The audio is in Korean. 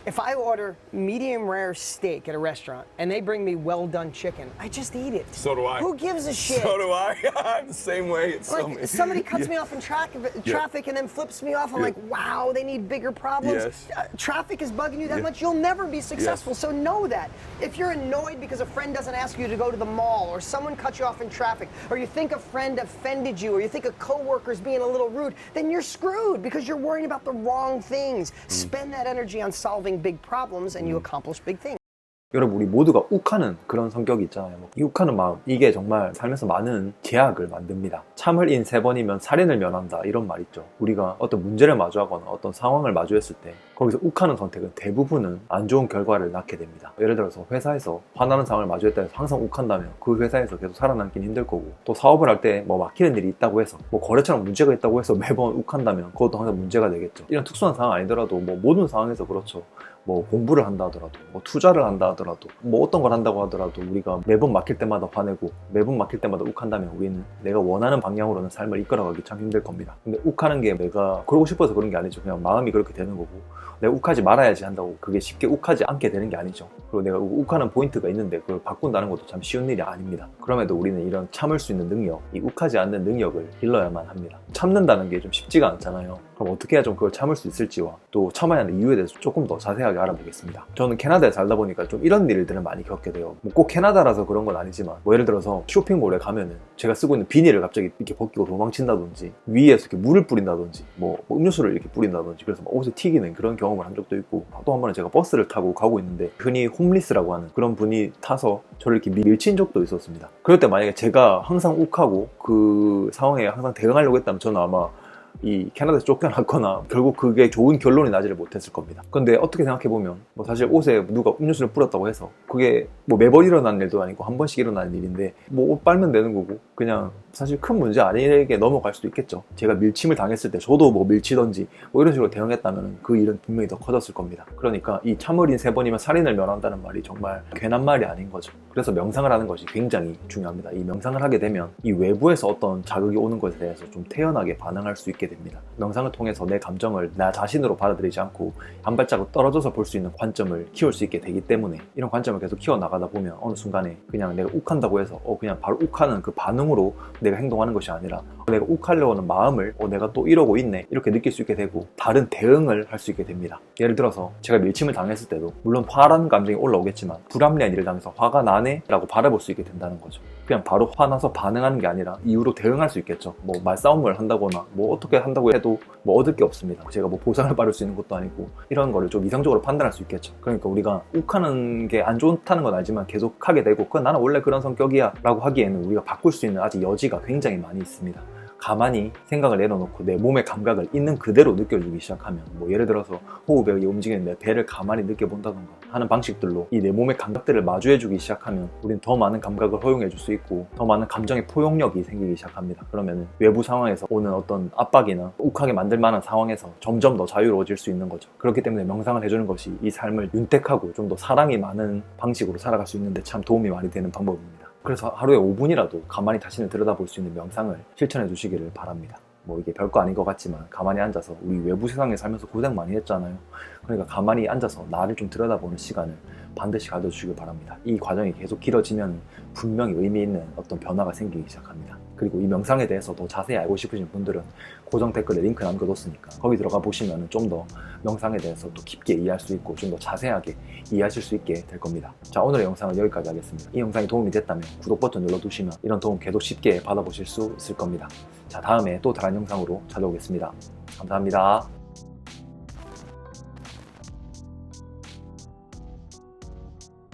If I order medium rare steak at a restaurant and they bring me well done chicken, I just eat it. So do I. Who gives a shit? So do I. I'm the same way. It's Like somebody cuts me off in traffic and then flips me off. I'm like, wow, they need bigger problems. Yes. Traffic is bugging you that much, you'll never be successful. So know that. If you're annoyed because a friend doesn't ask you to go to the mall, or someone cut you off in traffic, or you think a friend offended you, or you think a coworker's being a little rude, then you're screwed because you're worrying about the wrong things. Spend that energy on solving big problems and you accomplish big things. 여러분, 우리 모두가 욱하는 그런 성격이 있잖아요. 이 욱하는 마음, 이게 정말 살면서 많은 제약을 만듭니다. 참을 인 3번이면 살인을 면한다, 이런 말 있죠. 우리가 어떤 문제를 마주하거나 어떤 상황을 마주했을 때 거기서 욱하는 선택은 대부분은 안 좋은 결과를 낳게 됩니다. 예를 들어서 회사에서 화나는 상황을 마주했다 해서 항상 욱한다면 그 회사에서 계속 살아남긴 힘들 거고, 또 사업을 할 때 뭐 막히는 일이 있다고 해서 뭐 거래처랑 문제가 있다고 해서 매번 욱한다면 그것도 항상 문제가 되겠죠. 이런 특수한 상황 아니더라도 뭐 모든 상황에서 그렇죠. 뭐 공부를 한다 하더라도, 뭐 투자를 한다 하더라도, 뭐 어떤 걸 한다고 하더라도 우리가 매번 막힐 때마다 화내고 매번 막힐 때마다 욱한다면 우리는 내가 원하는 방향으로는 삶을 이끌어가기 참 힘들 겁니다. 근데 욱하는 게 내가 그러고 싶어서 그런 게 아니죠. 그냥 마음이 그렇게 되는 거고, 내가 욱하지 말아야지 한다고 그게 쉽게 욱하지 않게 되는 게 아니죠. 그리고 내가 욱하는 포인트가 있는데 그걸 바꾼다는 것도 참 쉬운 일이 아닙니다. 그럼에도 우리는 이런 참을 수 있는 능력, 이 욱하지 않는 능력을 길러야만 합니다. 참는다는 게 좀 쉽지가 않잖아요. 그럼 어떻게 해야 좀 그걸 참을 수 있을지와 또 참아야 하는 이유에 대해서 조금 더 자세하게 알아보겠습니다. 저는 캐나다에 살다 보니까 좀 이런 일들을 많이 겪게 돼요. 뭐 꼭 캐나다라서 그런 건 아니지만, 뭐 예를 들어서 쇼핑몰에 가면은 제가 쓰고 있는 비닐을 갑자기 이렇게 벗기고 도망친다든지, 위에서 이렇게 물을 뿌린다든지, 뭐 음료수를 이렇게 뿌린다든지, 그래서 막 옷에 튀기는 그런 경험을 한 적도 있고, 또 한 번은 제가 버스를 타고 가고 있는데 흔히 홈리스라고 하는 그런 분이 타서 저를 이렇게 밀친 적도 있었습니다. 그럴 때 만약에 제가 항상 욱하고 그 상황에 항상 대응하려고 했다면 저는 아마 이 캐나다에서 쫓겨났거나 결국 그게 좋은 결론이 나지를 못했을 겁니다. 근데 어떻게 생각해보면 뭐 사실 옷에 누가 음료수를 뿌렸다고 해서 그게 뭐 매번 일어나는 일도 아니고 한 번씩 일어나는 일인데 뭐 옷 빨면 되는 거고 그냥 사실 큰 문제 아니게 넘어갈 수도 있겠죠. 제가 밀침을 당했을 때 저도 뭐 밀치던지 뭐 이런 식으로 대응했다면 그 일은 분명히 더 커졌을 겁니다. 그러니까 이 참을인 3번이면 살인을 면한다는 말이 정말 괜한 말이 아닌 거죠. 그래서 명상을 하는 것이 굉장히 중요합니다. 이 명상을 하게 되면 이 외부에서 어떤 자극이 오는 것에 대해서 좀 태연하게 반응할 수 있게 됩니다. 명상을 통해서 내 감정을 나 자신으로 받아들이지 않고 한 발자국 떨어져서 볼 수 있는 관점을 키울 수 있게 되기 때문에, 이런 관점을 계속 키워나가다 보면 어느 순간에 그냥 내가 욱한다고 해서 그냥 바로 욱하는 그 반응으로 내가 행동하는 것이 아니라 내가 욱하려고 하는 마음을 내가 또 이러고 있네 이렇게 느낄 수 있게 되고 다른 대응을 할 수 있게 됩니다. 예를 들어서 제가 밀침을 당했을 때도 물론 화라는 감정이 올라오겠지만 불합리한 일을 당해서 화가 나네 라고 바라볼 수 있게 된다는 거죠. 그냥 바로 화나서 반응하는 게 아니라 이후로 대응할 수 있겠죠. 뭐 말싸움을 한다거나 뭐 어떻게 한다고 해도 뭐 얻을 게 없습니다. 제가 뭐 보상을 받을 수 있는 것도 아니고 이런 거를 좀 이성적으로 판단할 수 있겠죠. 그러니까 우리가 욱하는 게 안 좋다는 건 알지만 계속 하게 되고, 그건 나는 원래 그런 성격이야 라고 하기에는 우리가 바꿀 수 있는 아직 여지가 굉장히 많이 있습니다. 가만히 생각을 내려놓고 내 몸의 감각을 있는 그대로 느껴주기 시작하면, 뭐 예를 들어서 호흡에 움직이는 내 배를 가만히 느껴본다던가 하는 방식들로 이 내 몸의 감각들을 마주해주기 시작하면 우린 더 많은 감각을 허용해줄 수 있고 더 많은 감정의 포용력이 생기기 시작합니다. 그러면 외부 상황에서 오는 어떤 압박이나 욱하게 만들 만한 상황에서 점점 더 자유로워질 수 있는 거죠. 그렇기 때문에 명상을 해주는 것이 이 삶을 윤택하고 좀 더 사랑이 많은 방식으로 살아갈 수 있는데 참 도움이 많이 되는 방법입니다. 그래서 하루에 5분이라도 가만히 자신을 들여다볼 수 있는 명상을 실천해 주시기를 바랍니다. 뭐 이게 별거 아닌 것 같지만 가만히 앉아서 우리 외부 세상에 살면서 고생 많이 했잖아요. 그러니까 가만히 앉아서 나를 좀 들여다보는 시간을 반드시 가져주시길 바랍니다. 이 과정이 계속 길어지면 분명히 의미 있는 어떤 변화가 생기기 시작합니다. 그리고 이 명상에 대해서 더 자세히 알고 싶으신 분들은 고정 댓글에 링크 남겨뒀으니까 거기 들어가 보시면 좀 더 명상에 대해서 또 깊게 이해할 수 있고 좀 더 자세하게 이해하실 수 있게 될 겁니다. 자, 오늘의 영상은 여기까지 하겠습니다. 이 영상이 도움이 됐다면 구독 버튼 눌러두시면 이런 도움 계속 쉽게 받아보실 수 있을 겁니다. 자, 다음에 또 다른 영상으로 찾아오겠습니다. 감사합니다.